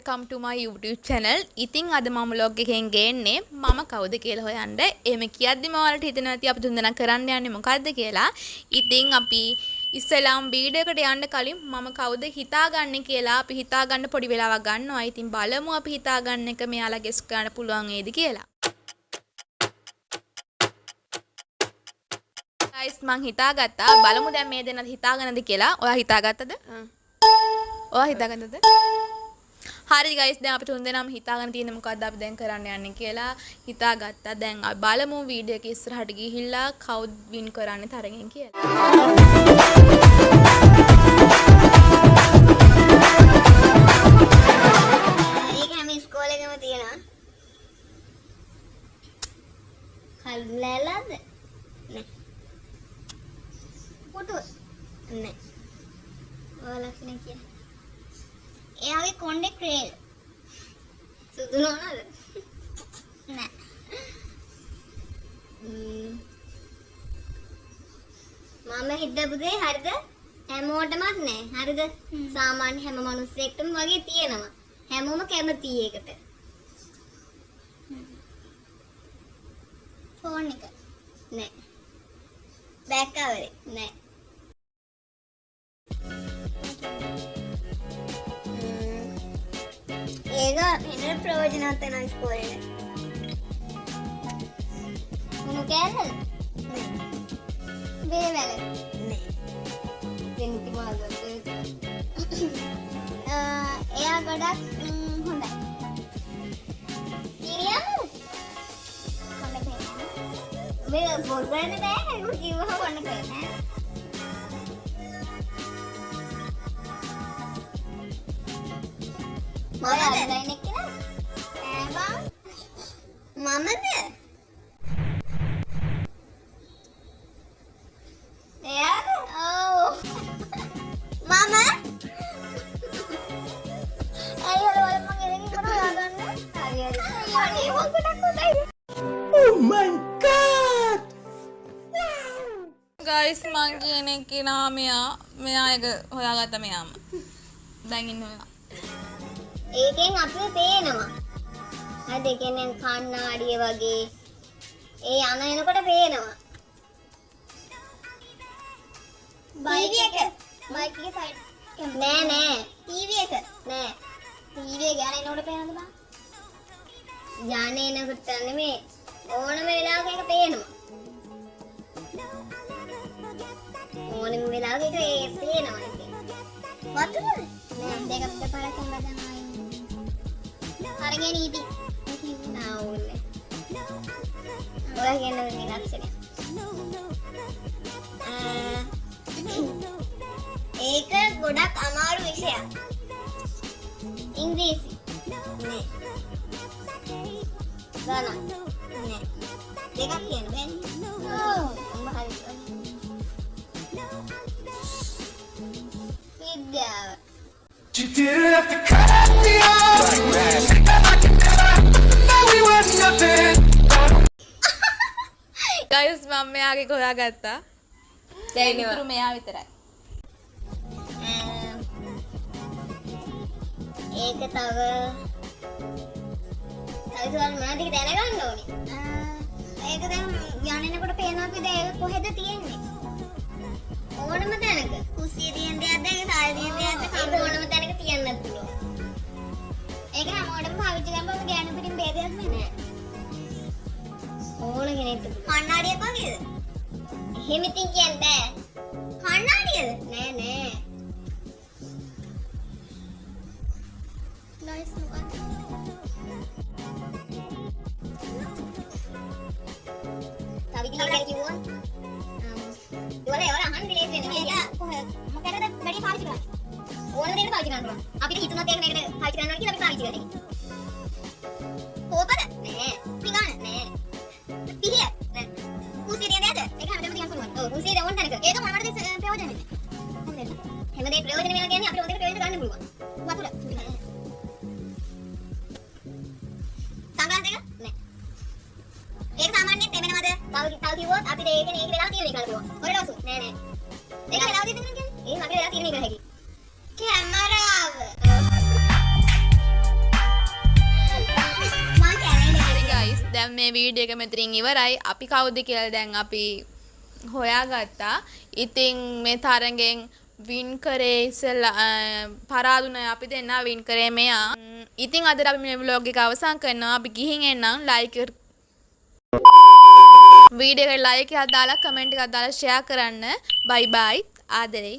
welcome to my YouTube channel. ඉතින් අද මම vlog එකෙන් ගේන්නේ මම කවුද කියලා හොයන්න. එහෙම කියද්දිම ඔයාලට හිතෙනවා ඇති අපි තුන්දෙනා කරන්න යන්නේ මොකද්ද කියලා. ඉතින් අපි ඉස්සෙල්ලාම වීඩියෝ එකට යන්න කලින් මම කවුද හිතාගන්නේ කියලා අපි හිතාගන්න පොඩි වෙලාවක් ගන්නවා. ඉතින් බලමු අපි හිතාගන්න එක මෙයාලා ගෙස් කරන්න පුළුවන් වේද කියලා. guys මං හිතාගත්තා. බලමු දැන් මේ දෙන්නත් හිතාගන්නද කියලා. ඔයා හිතාගත්තද? ඔයා හිතාගන්නද? හරි guys දැන් අපි තුන්දෙනාම හිතාගෙන තියෙන්නේ මොකද්ද අපි දැන් කරන්න යන්නේ කියලා හිතාගත්තා. දැන් අපි බලමු වීඩියෝ එක ඉස්සරහට ගිහිල්ලා කවුද වින් කරන්නේ තරගෙන් කියලා. ඒක හැම ඉස්කෝලේ එකම තියෙනවා. කල්ලාලද? නෑ. පුටු නෑ. ඔයාලා කෙනෙක් කියන්නේ. එයාගේ කොණ්ඩේ ක්‍රේල්. සුදු නෝනද? නෑ. මම හිතපු දේ හරිද? හැමෝටමත් නෑ. හරිද? සාමාන්‍ය හැම මිනිස්සෙක්ටම වගේ තියෙනවා. හැමෝම කැමති ඒකට. ෆෝන් එක නෑ. බෑක් කවරේ නෑ. ඒක වෙන ප්‍රයෝජනවත් වෙන ඉස්කෝලේ. මොන කෑල්ලද? නෑ. වේවැල නෑ. දෙන්ති මාගද. එයා ගොඩක් හොඳයි. ඉරියම් කොණ්ඩේ නෑ. මේ බොල්බරනේ නෑ. ඒක කිව්වම කොණ්ඩේ නෑ. මමද ලයින් එක නෑ බං මමද එයාද ඔව් මම අයියෝ වල මම එරෙන් කරා හොයාගන්න හරි හරි අනේ මොකටද කොටයි Oh my god guys මං කියන එකේ මෙයා එක හොයාගත්තා මෙයාම. දැන් ඉන්න මෙයා. ඒකෙන් අපිට පේනවා. හරිද? ඒ කියන්නේ කණ්ණාඩිය වගේ ඒ යන එනකොට පේනවා. බයික් එක සයිඩ් නෑ ටීවී එක නෑ ටීවී එක යන එනකොට පේනවද බං? යන එනකොට නෙමෙයි ඕනම වෙලාවක ඒක පේනවා. ඕනම වෙලාවක ඒක පේනවා ඒක. වතුර නෑ දෙකක් දෙපාරක් හම්බදම අරගෙන ඉති නාවුනේ ඔයා කියන මේ ලක්ෂණය ඒක ගොඩක් අමාරු විෂයක් ඉංග්‍රීසි නේ ගණන් නේ දෙකක් කියන බෑනේ ඔව් උඹ හරි විද්‍යාව You didn't have to cut me off like that. Like now we were nothing. guys මම මෙයාගේ හොයාගත්තා. දැන් ඉතුරු මෙයා විතරයි. ඒක තව මොනවද දැනගන්න ඕනේ. ඒක දැන් යන්නේනකොට පේනවා කිද ඒක කොහෙද තියෙන්නේ? ඕනම තැනක. කුස්සිය තියෙන දෙයක්ද ඒක සාය තියෙන දෙයක්ද කම් ඕනම තැනක තියන්නත් පුළුවන්. ඒක හැමෝටම පාවිච්චි කරනකොට ගෑනු පිටින් ભેදයක් නෑ. ඕන කෙනෙක්ට කණ්ණාඩියක් වගේද? එහෙම ඉතින් කියන්න බෑ. කණ්ණාඩියද? නෑ. නයිස් මොකක්ද? තව ඉතින් කිව්වා. ඒවල අහන්න දෙයක් වෙන්නේ නෑ. කොහෙද? මොකටද වැඩි පාවිච්චි කරන්නේ? ඕන දෙයකට පාවිච්චි කරන්න පුළුවන්. අපිට හිතුණත් ඒක මේකට පාවිච්චි කරනවා කියලා අපි පාවිච්චි කරන්නේ. කෝපද? නෑ. පිගාන නෑ. පිහිය නෑ. කුසිය දෙන්නේද? ඒක හැමදේම තියන්න පුළුවන්. ඔව් කුසිය දෙවන්න තැනක. ඒක මොනවද ප්‍රයෝජන වෙන්නේ? හැමදේ ප්‍රයෝජන වෙනවා කියන්නේ අපිට ඔතේක ප්‍රයෝජන ගන්න පුළුවන්. වතුර. සංගාසයක නෑ. ඒක සාමාන්‍යයෙන් තේමෙනවද? තව කිව්වොත් අපිට ඒකේ වෙලාව තියෙන එක කරපුවා. ඔරලොසු නෑ. ඒක වෙලාව තියෙන කියන්නේ? ඒ අපේ වෙලාව තියෙන එක හැකි. කැමරාව. දැන් මේ වීඩියෝ එක මෙතනින් ඉවරයි. අපි කවුද කියලා දැන් අපි හොයාගත්තා. ඉතින් මේ තරගෙන් වින් කරේ ඉස්සෙල්ලා පරාදුනේ අපි දෙන්නා වින් කරේ මෙයා. ඉතින් අද අපි මේ vlog එක අවසන් කරනවා. අපි ගිහින් එන්නම්. like වීඩියෝ එකට like එකක් දාලා කමෙන්ට් එකක් දාලා ෂෙයා කරන්න. bye bye ආදරේ.